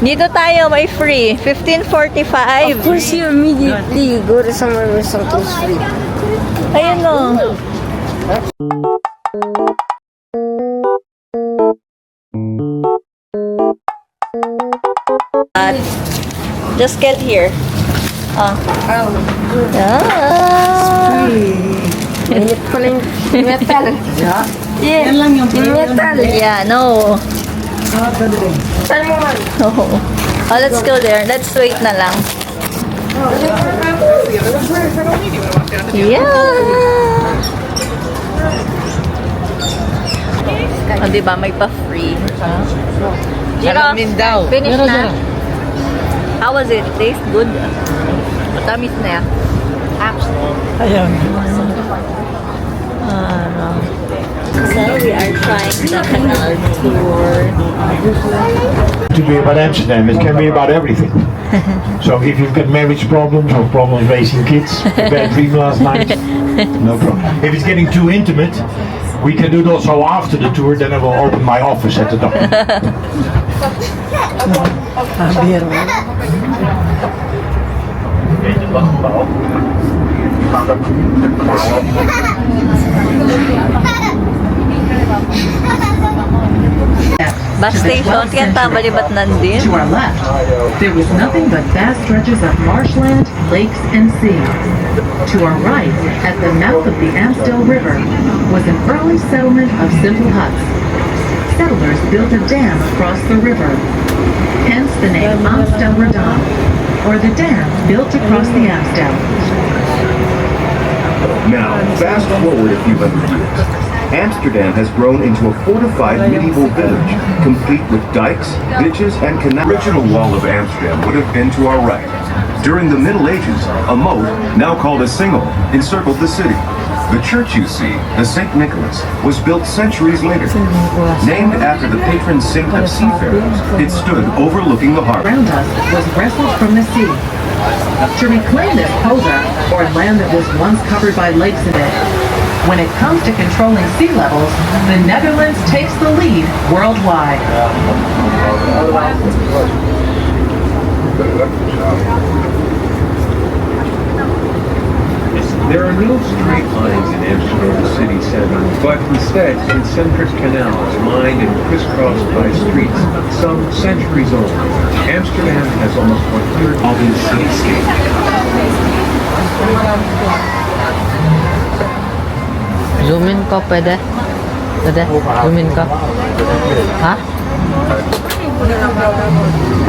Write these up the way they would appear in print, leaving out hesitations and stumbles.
Dito tayo, may free. 15:45. Of course, you immediately go to somewhere where something's free. Ayun o. Just get here. Init pala yung metal. Yeah, yung metal. Yeah, no. Saan mo man? Oh, let's go there. Let's wait na lang. Yeah. Oh, diba? May pa-free. Alamin daw. Finish na. How was it? Taste good? Matamis na yan. Ayan. So we are trying the Canal Tour. To be about Amsterdam, it can be about everything. So if you've got marriage problems or problems raising kids, a bad dream last night, no problem. If it's getting too intimate, we can do it also after the tour, then I will open my office at the top. Bus station, kaya tabalibat nandin. To our left, there was nothing but vast stretches of marshland, lakes, and sea. To our right, at the mouth of the Amstel River, was an early settlement of simple huts. Settlers built a dam across the river, hence the name Amsterdam, or the dam built across the Amstel. Now, fast forward a few hundred years. Amsterdam has grown into a fortified medieval village, complete with dikes, ditches, and canals. The original wall of Amsterdam would have been to our right. During the Middle Ages, a moat, now called a singel, encircled the city. The church you see, the St. Nicholas, was built centuries later. Named after the patron saint of seafarers, it stood overlooking the harbor. Around us was wrestled from the sea. To reclaim this polder, or land that was once covered by lakes in it, when it comes to controlling sea levels, the Netherlands takes the lead worldwide. There are no straight lines in Amsterdam city center, but instead concentric canals lined and crisscrossed by streets, some centuries old. Amsterdam has almost 100 urban cityscape. Zoom in ka, pwede? Pwede? Zoom in ka. Ha?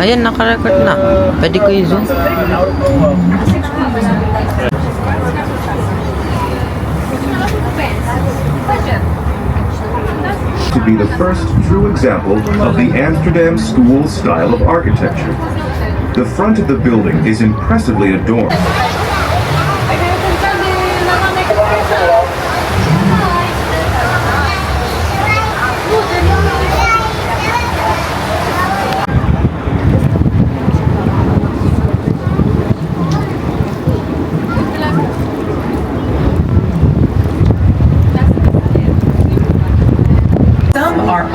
Ayan, naka-record na. Pwede ko i-zoom. To be the first true example of the Amsterdam school style of architecture. The front of the building is impressively adorned.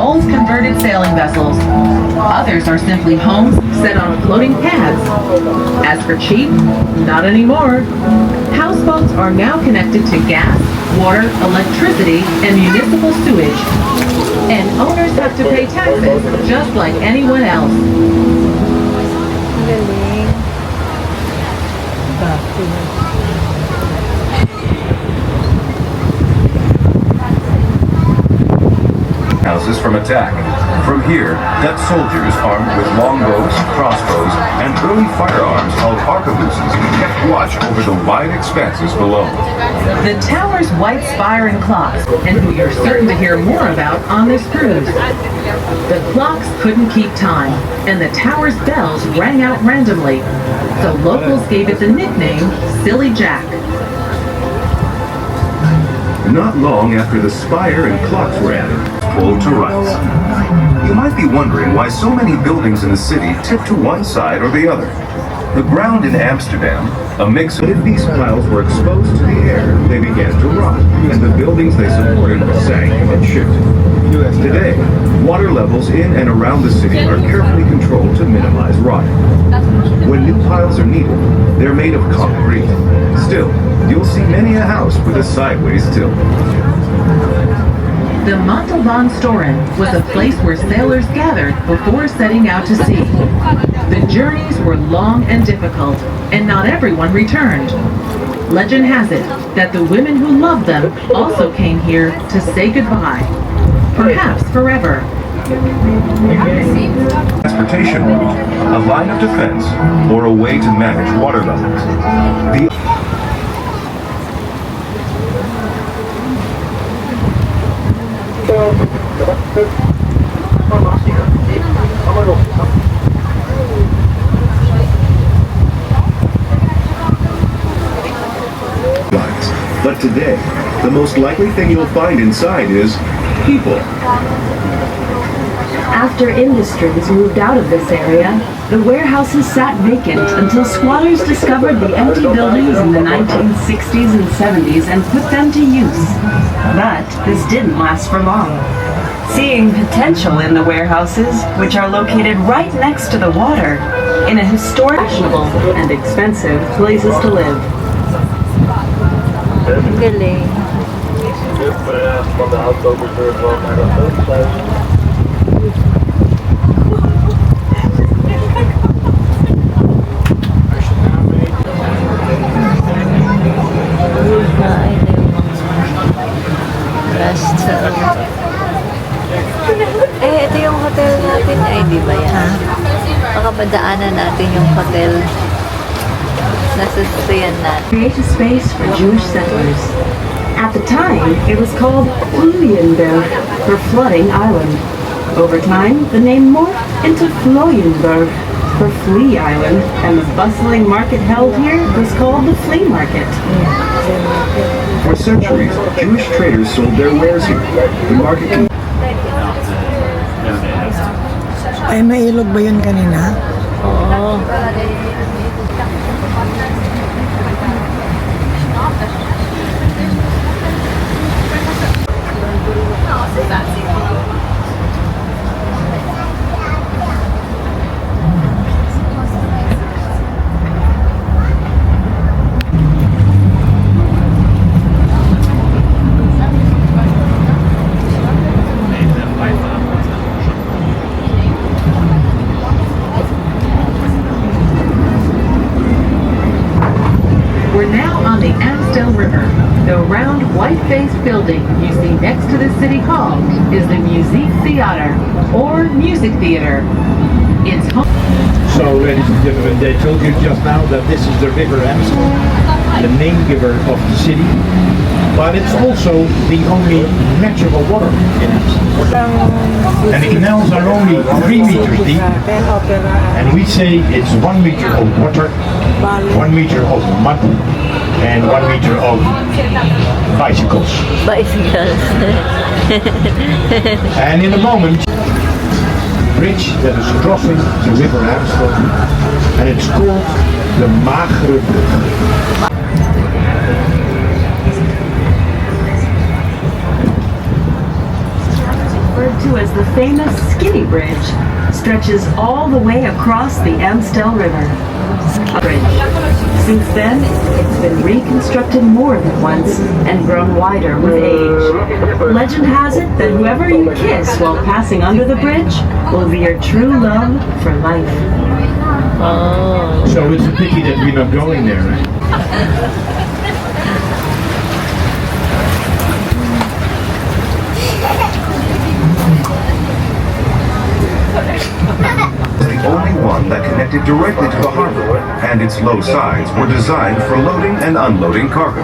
Old converted sailing vessels. Others are simply homes set on floating pads. As for cheap, not anymore. Houseboats are now connected to gas, water, electricity, and municipal sewage. And owners have to pay taxes just like anyone else. Houses from attack. From here, Dutch soldiers armed with longbows, crossbows, and early firearms called arquebuses kept watch over the wide expanses below. The tower's white spire and clocks, and who you're certain to hear more about on this cruise. The clocks couldn't keep time, and the tower's bells rang out randomly, so locals gave it the nickname Silly Jack. Not long after the spire and clocks were added, pulled to rights. You might be wondering why so many buildings in the city tip to one side or the other. The ground in Amsterdam, a mix of... If these piles were exposed to the air, they began to rot, and the buildings they supported sank and shifted. Today, water levels in and around the city are carefully controlled to minimize rotting. When new piles are needed, they're made of concrete. Still, you'll see many a house with a sideways tilt. The Montalban Storen was a place where sailors gathered before setting out to sea. The journeys were long and difficult, and not everyone returned. Legend has it that the women who loved them also came here to say goodbye, perhaps forever. Transportation route, a line of defense, or a way to manage water levels. But today, the most likely thing you'll find inside is people. After industries moved out of this area, the warehouses sat vacant until squatters discovered the empty buildings in the 1960s and 70s and put them to use. But this didn't last for long. Seeing potential in the warehouses, which are located right next to the water, in a historic, fashionable, and expensive places to live. Galing. Ito yung hotel natin. Ay, di ba yan? Baka madaanan natin yung hotel. Nasassayan natin. Create a space for Jewish settlers. At the time, it was called Fluyenberg, for flooding island. Over time, the name morphed into Floyenberg, for Flea Island, and the bustling market held here was called the Flea Market. For centuries, Jewish traders sold their wares here. The market Ay, may ilog ba yun kanina? Oo. We're now on the Amstel River. The round white-faced building you see next to the City Hall is the Musiek Theater, or Music Theater. It's home. So, ladies and gentlemen, they told you just now that this is the River Amstel, the name giver of the city, but it's also the only natural water in Amsterdam. And the canals are only 3 meters deep, and we say it's 1 meter of water, 1 meter of mud, and 1 meter of bicycles. Bicycles. And in a moment, bridge that is crossing the River Amstel, and it's called the Magere Brug. Referred to as the famous Skinny Bridge, stretches all the way across the Amstel River. Since then, it's been reconstructed more than once and grown wider with age. Legend has it that whoever you kiss while passing under the bridge will be your true love for life. Oh. So it's a pity that we're not going there, right? the only one that connected directly to the harbor, and its low sides were designed for loading and unloading cargo.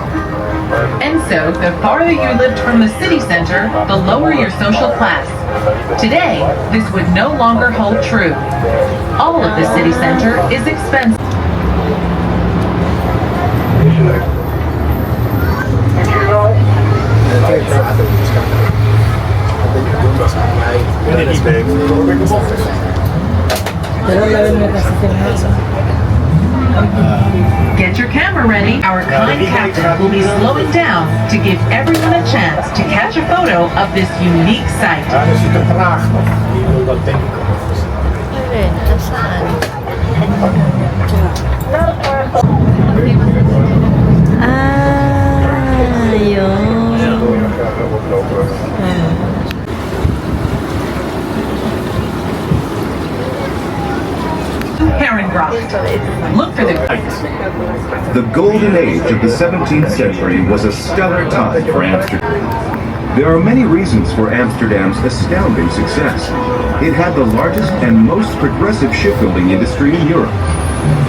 And so, the farther you lived from the city center, the lower your social class. Today, this would no longer hold true. All of the city center is expensive. Get your camera ready. Our kind captain will be slowing down to give everyone a chance to catch a photo of this unique site. Daar is het te traag nog. Dat denk ik ook. Ayun, nasaan? Yun. Herrengracht. Look for the The golden age of the 17th century was a stellar time for Amsterdam. There are many reasons for Amsterdam's astounding success. It had the largest and most progressive shipbuilding industry in Europe.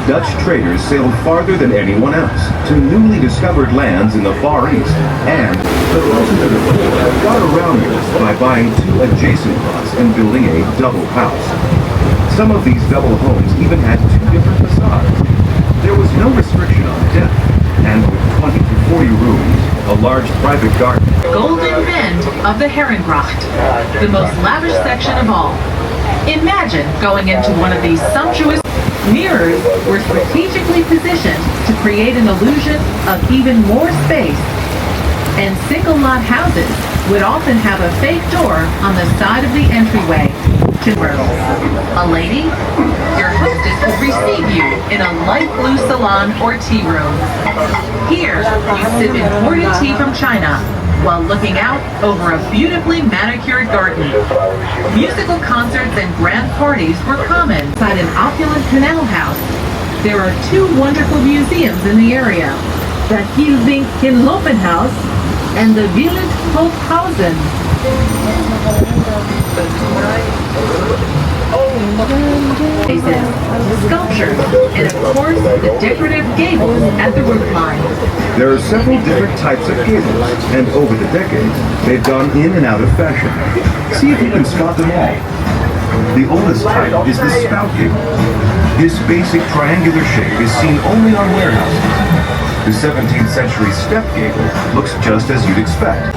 Dutch traders sailed farther than anyone else to newly discovered lands in the Far East, and the Roosevelt got around this by buying 2 adjacent lots and building a double house. Some of these double homes even had 2 different facades. There was no restriction on depth, and with 20 to 40 rooms, a large private garden. golden bend of the Herrengracht, the most lavish section of all. Imagine going into one of these sumptuous mirrors were strategically positioned to create an illusion of even more space. And single lot houses would often have a fake door on the side of the entryway. A lady, your hostess will receive you in a light blue salon or tea room. Here, you sip imported tea from China while looking out over a beautifully manicured garden. Musical concerts and grand parties were common. Inside an opulent canal house, there are 2 wonderful museums in the area, the Hilvinkenlopenhaus and the Village Hofhausen. Sculptures, and of course the decorative gables at the roof line. There are several different types of gables, and over the decades, they've gone in and out of fashion. See if you can spot them all. The oldest type is the spout gable. This basic triangular shape is seen only on warehouses. The 17th century step gable looks just as you'd expect.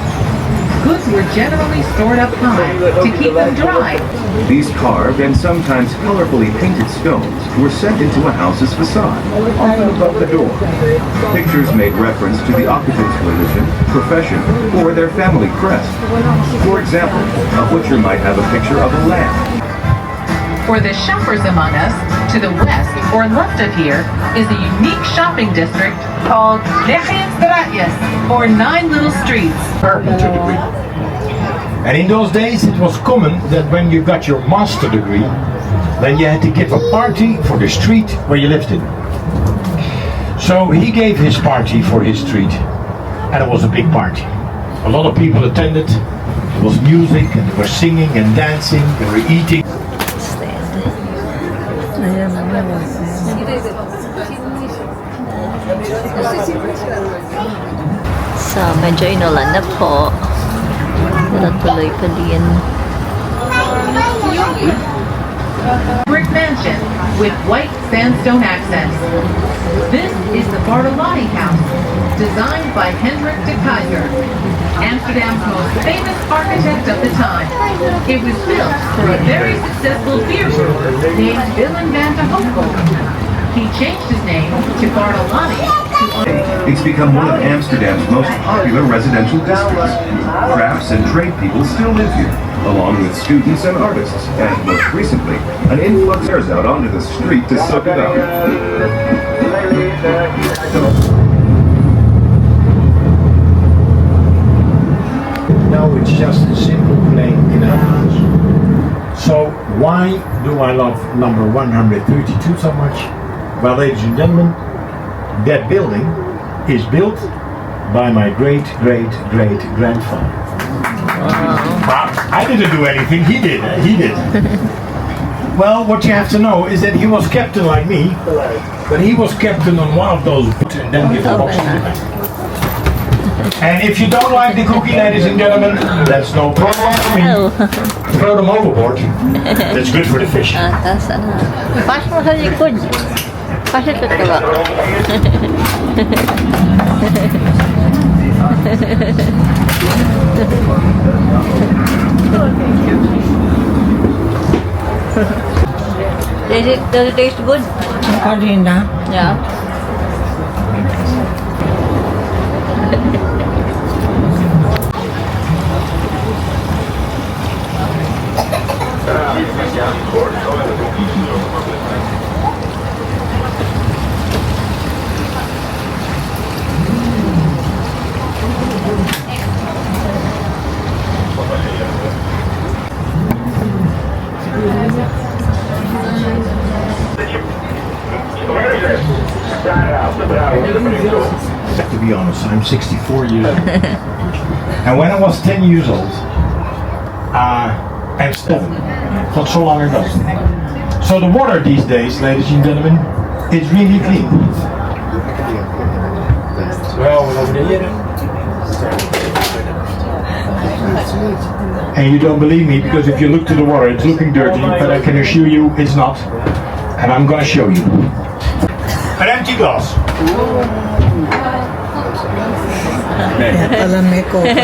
Goods were generally stored up high to keep them dry. These carved and sometimes colorfully painted stones were set into a house's facade, often above the door. Pictures made reference to the occupant's religion, profession, or their family crest. For example, a butcher might have a picture of a lamb. For the shoppers among us, to the west or left of here is a unique shopping district called Straatjes, or 9 Little Streets. And in those days it was common that when you got your master degree, then you had to give a party for the street where you lived in. So he gave his party for his street, and it was a big party. A lot of people attended, there was music, and they were singing and dancing, they were eating. So, medyo inulan na po. Pero tuloy pa din. Brick mansion with white sandstone accents. This is the Bartolotti House, designed by Hendrik de Kuyper, Amsterdam's most famous architect of the time. It was built for a very successful beer brewer named Willem van de Hopel. He changed his name to Bartolotti. It's become one of Amsterdam's most popular residential districts. Crafts and trade people still live here, along with students and artists, and most recently, an influx airs out onto the street to soak it up. Now it's just a simple plain canal house. So why do I love number 132 so much? Well, ladies and gentlemen, that building is built by my great-great-great-grandfather. Wow. I didn't do anything, he did. Well, what you have to know is that he was captain like me, but he was captain on one of those boats and then give the box to the back. And if you don't like the cookie, ladies and gentlemen, that's no problem for me. Throw them overboard. That's good for the fish. Atas, Pas mo sa likod. Pasit ka ba? Does it taste good? Kanina. Yeah. To be honest, I'm 64 years old. And when I was 10 years old, Amsterdam, not so long ago. So the water these days, ladies and gentlemen, is really clean. And you don't believe me because if you look to the water, it's looking dirty, but I can assure you it's not. And I'm gonna show you. An empty glass. Alam may coca. Look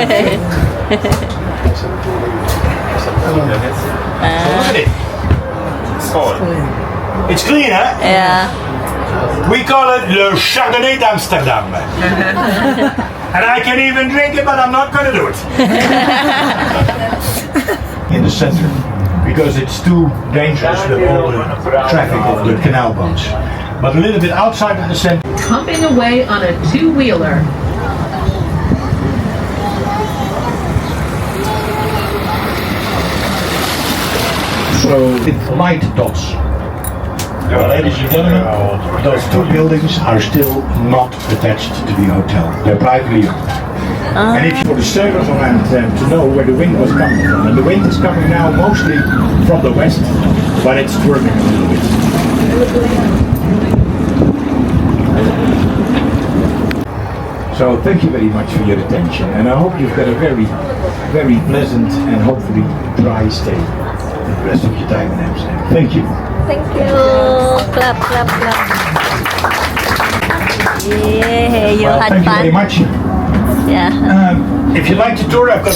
at it. It's clean, huh? Yeah. We call it Le Chardonnay d'Amsterdam. And I can even drink it, but I'm not gonna do it. In the center, because it's too dangerous with all the traffic of the canal boats. But a little bit outside of the center. Pumping away on a two-wheeler. So it's light dots. Well, ladies and gentlemen, those two buildings are still not attached to the hotel. They're privately owned. And if for the sailors on Amsterdam to know where the wind was coming from, and the wind is coming now mostly from the west, but it's swerving a little bit. So thank you very much for your attention, and I hope you've got a very, very pleasant and hopefully dry stay the rest of your time in Amsterdam. Thank you. Thank you. Clap, clap, clap. Yeah, you Well, had thank you fun. very much. Yeah. If you like the tour, I've got...